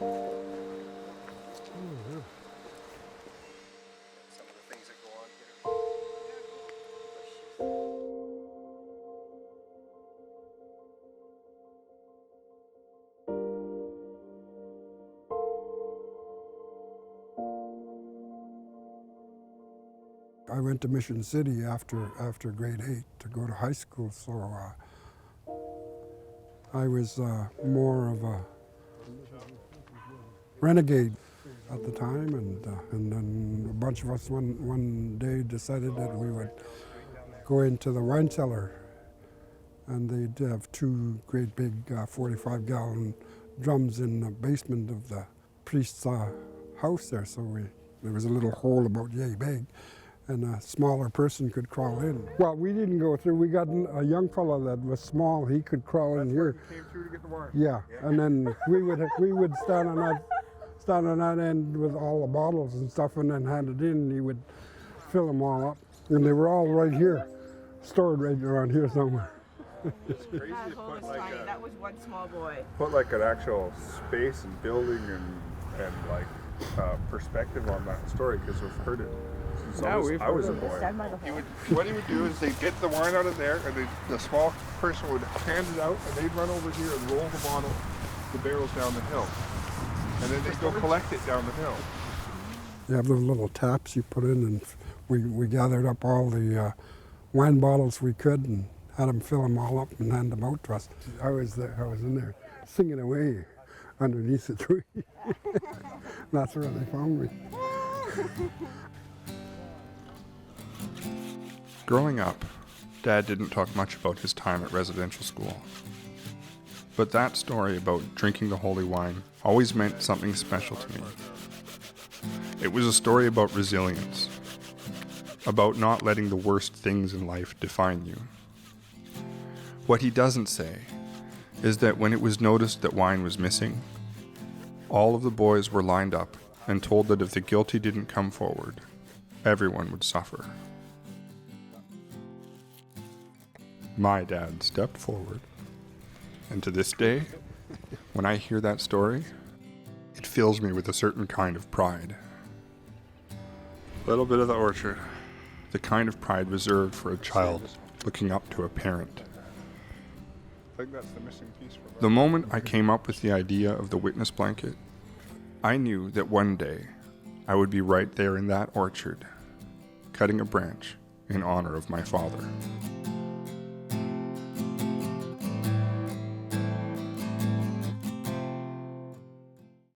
Some of the things that go on here. I went to Mission City after grade 8 to go to high school, so I was more of a renegade at the time, and then a bunch of us one day decided that we would go into the wine cellar, and they'd have two great big 45-gallon drums in the basement of the priest's house there, so there was a little hole about yay big, and a smaller person could crawl in. Well, we didn't go through. We got a young fellow that was small. He could crawl in here. Came through to get the wine. Yeah, and then we would stand on that end with all the bottles and stuff, and then hand it in. And he would fill them all up, and they were all right here, stored right around here somewhere. It's crazy That to hole put was like tiny. That was one small boy. put like an actual space and building and like perspective on that story, because we've heard it since I was a boy. What he would do is they'd get the wine out of there, and the small person would hand it out, and they'd run over here and roll the barrels down the hill, and then they'd go collect it down the hill. You have those little taps you put in, and we gathered up all the wine bottles we could and had them fill them all up and hand them out to us. I was in there singing away underneath the tree. That's where they found me. Growing up, Dad didn't talk much about his time at residential school. But that story about drinking the holy wine always meant something special to me. It was a story about resilience, about not letting the worst things in life define you. What he doesn't say is that when it was noticed that wine was missing, all of the boys were lined up and told that if the guilty didn't come forward, everyone would suffer. My dad stepped forward, and to this day, when I hear that story, it fills me with a certain kind of pride. A little bit of the orchard, the kind of pride reserved for a child looking up to a parent. I think that's the missing piece from The moment I came up with the idea of the witness blanket, I knew that one day I would be right there in that orchard, cutting a branch in honor of my father.